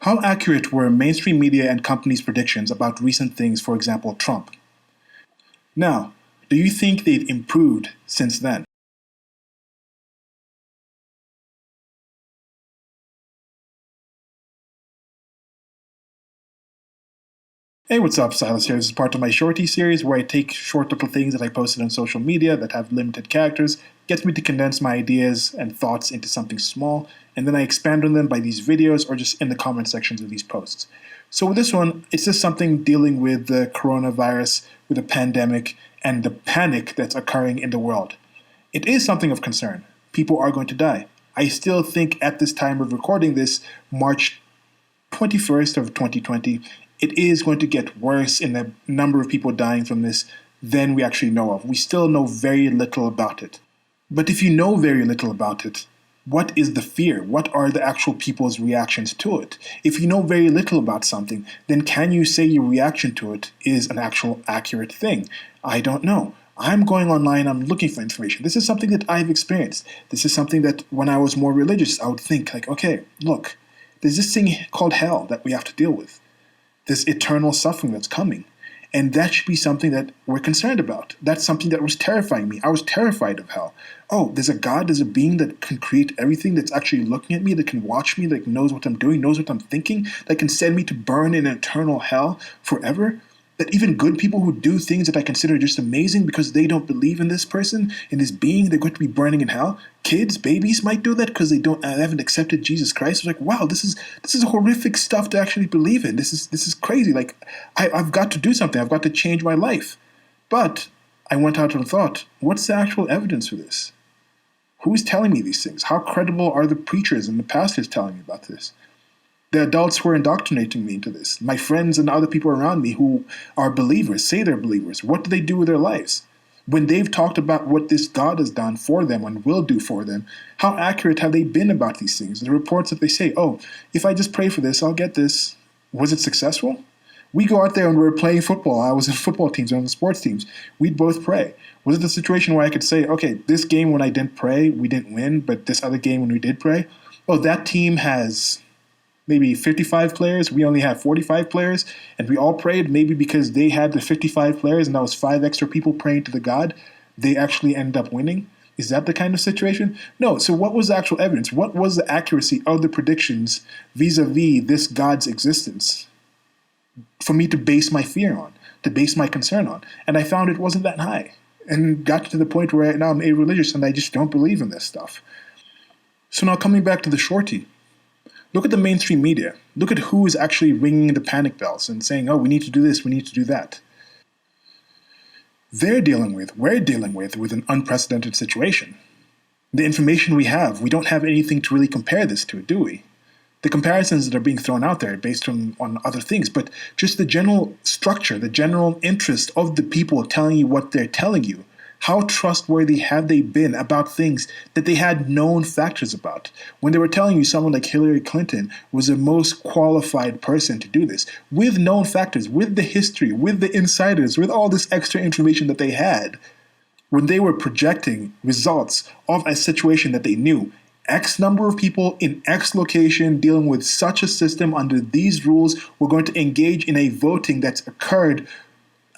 How accurate were mainstream media and companies' predictions about recent things, for example, Trump? Now, do you think they've improved since then? Hey, what's up? Silas here. This is part of my shorty series where I take short little things that I posted on social media that have limited characters, gets me to condense my ideas and thoughts into something small, and then I expand on them by these videos or just in the comment sections of these posts. So with this one, it's just something dealing with the coronavirus, with the pandemic, and the panic that's occurring in the world. It is something of concern. People are going to die. I still think at this time of recording this, March 21st of 2020, it is going to get worse in the number of people dying from this than we actually know of. We still know very little about it. But if you know very little about it, what is the fear? What are the actual people's reactions to it? If you know very little about something, then can you say your reaction to it is an actual accurate thing? I don't know. I'm going online, I'm looking for information. This is something that I've experienced. This is something that when I was more religious, I would think like, okay, look, there's this thing called hell that we have to deal with. This eternal suffering that's coming. And that should be something that we're concerned about. That's something that was terrifying me. I was terrified of hell. Oh, there's a God, there's a being that can create everything, that's actually looking at me, that can watch me, that knows what I'm doing, knows what I'm thinking, that can send me to burn in eternal hell forever. That even good people who do things that I consider just amazing because they don't believe in this person, in this being, they're going to be burning in hell. Kids, babies might do that because they haven't accepted Jesus Christ. It's like, wow, this is horrific stuff to actually believe in. This is crazy. Like, I've got to do something. I've got to change my life. But I went out and thought, what's the actual evidence for this? Who's telling me these things? How credible are the preachers and the pastors telling me about this? The adults who are indoctrinating me into this, my friends and other people around me who are believers, say they're believers, what do they do with their lives? When they've talked about what this God has done for them and will do for them, how accurate have they been about these things? The reports that they say, oh, if I just pray for this, I'll get this. Was it successful? We go out there and we're playing football. I was in football teams or on the sports teams. We'd both pray. Was it the situation where I could say, okay, this game when I didn't pray, we didn't win, but this other game when we did pray, oh, that team has maybe 55 players, we only have 45 players, and we all prayed maybe because they had the 55 players and that was 5 extra people praying to the God, they actually end up winning? Is that the kind of situation? No. So what was the actual evidence? What was the accuracy of the predictions vis-a-vis this God's existence for me to base my fear on, to base my concern on? And I found it wasn't that high, and got to the point where right now I'm a-religious and I just don't believe in this stuff. So now coming back to the shorty, look at the mainstream media. Look at who is actually ringing the panic bells and saying, oh, we need to do this, we need to do that. We're dealing with an unprecedented situation. The information we have, we don't have anything to really compare this to, do we? The comparisons that are being thrown out there are based on other things, but just the general structure, the general interest of the people telling you what they're telling you. How trustworthy have they been about things that they had known factors about? When they were telling you someone like Hillary Clinton was the most qualified person to do this, with known factors, with the history, with the insiders, with all this extra information that they had, when they were projecting results of a situation that they knew, X number of people in X location dealing with such a system under these rules were going to engage in a voting that's occurred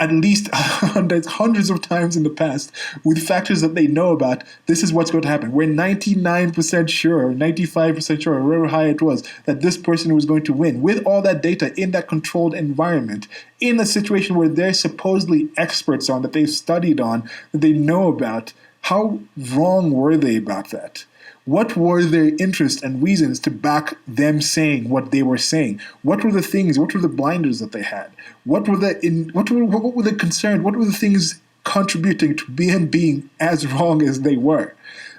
at least hundreds of times in the past with factors that they know about. This is what's going to happen. We're 99% sure, or 95% sure, or however high it was, that this person was going to win. With all that data in that controlled environment, in a situation where they're supposedly experts on, that they've studied on, that they know about, how wrong were they about that? What were their interests and reasons to back them saying what they were saying? What were the things, what were the blinders that they had? What were the concerns? What were the things contributing to them being as wrong as they were?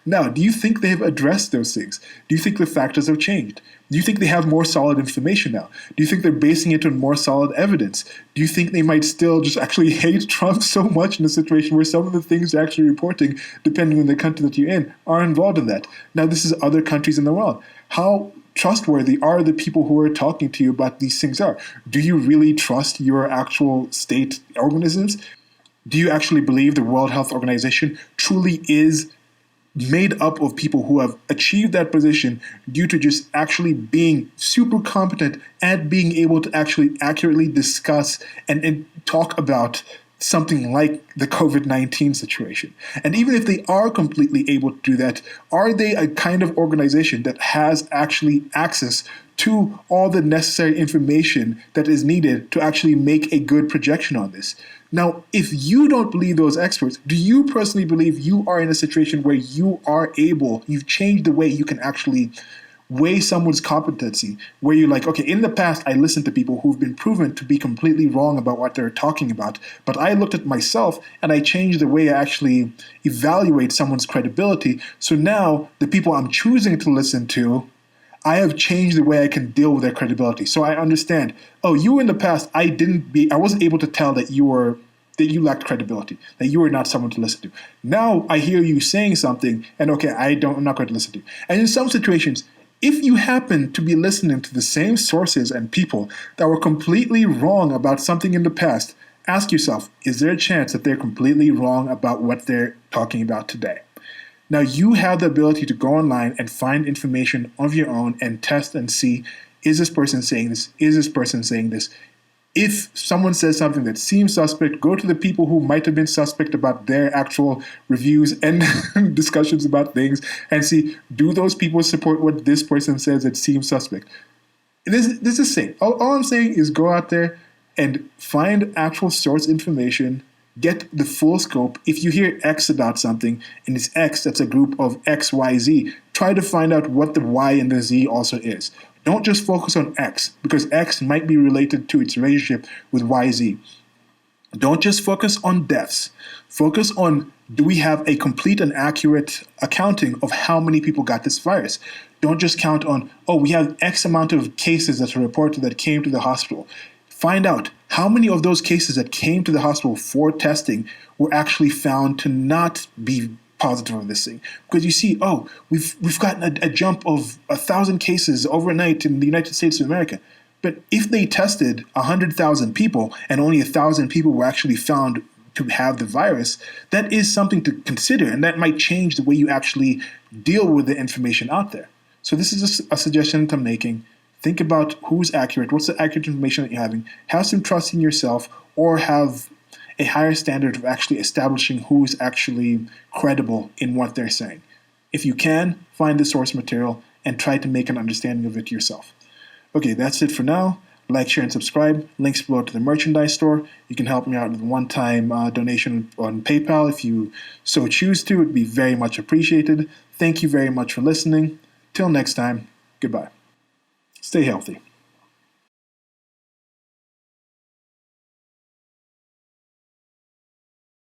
Now, do you think they have addressed those things? Do you think the factors have changed? Do you think they have more solid information now? Do you think they're basing it on more solid evidence? Do you think they might still just actually hate Trump so much in a situation where some of the things they're actually reporting, depending on the country that you're in, are involved in that? Now, this is other countries in the world. How trustworthy are the people who are talking to you about these things are? Do you really trust your actual state organisms? Do you actually believe the World Health Organization truly is made up of people who have achieved that position due to just actually being super competent at being able to actually accurately discuss and talk about something like the COVID-19 situation. And even if they are completely able to do that, are they a kind of organization that has actually access to all the necessary information that is needed to actually make a good projection on this? Now, if you don't believe those experts, do you personally believe you are in a situation where you've changed the way you can actually weigh someone's competency, where you're like, okay, in the past, I listened to people who've been proven to be completely wrong about what they're talking about, but I looked at myself and I changed the way I actually evaluate someone's credibility. So now the people I'm choosing to listen to, I have changed the way I can deal with their credibility. So I understand, oh, you in the past, I wasn't able to tell that you lacked credibility, that you were not someone to listen to. Now I hear you saying something, and okay, I'm not going to listen to you. And in some situations, if you happen to be listening to the same sources and people that were completely wrong about something in the past, ask yourself, is there a chance that they're completely wrong about what they're talking about today? Now, you have the ability to go online and find information of your own and test and see, is this person saying this? Is this person saying this? If someone says something that seems suspect, go to the people who might have been suspect about their actual reviews and discussions about things and see, do those people support what this person says that seems suspect? This is the same. All I'm saying is go out there and find actual source information, get the full scope. If you hear X about something and it's X, that's a group of X, Y, Z, try to find out what the Y and the Z also is. Don't just focus on X, because X might be related to its relationship with YZ. Don't just focus on deaths. Focus on, do we have a complete and accurate accounting of how many people got this virus? Don't just count on, oh, we have X amount of cases that are reported that came to the hospital. Find out how many of those cases that came to the hospital for testing were actually found to not be positive of this thing. Because you see, oh, we've gotten a jump of 1,000 cases overnight in the United States of America. But if they tested 100,000 people and only 1,000 people were actually found to have the virus, that is something to consider, and that might change the way you actually deal with the information out there. So this is just a suggestion that I'm making. Think about who's accurate, what's the accurate information that you're having, have some trust in yourself, or have a higher standard of actually establishing who's actually credible in what they're saying. If you can, find the source material and try to make an understanding of it yourself. Okay, that's it for now. Like, share, and subscribe. Links below to the merchandise store. You can help me out with a one-time donation on PayPal if you so choose to. It would be very much appreciated. Thank you very much for listening. Till next time, goodbye. Stay healthy.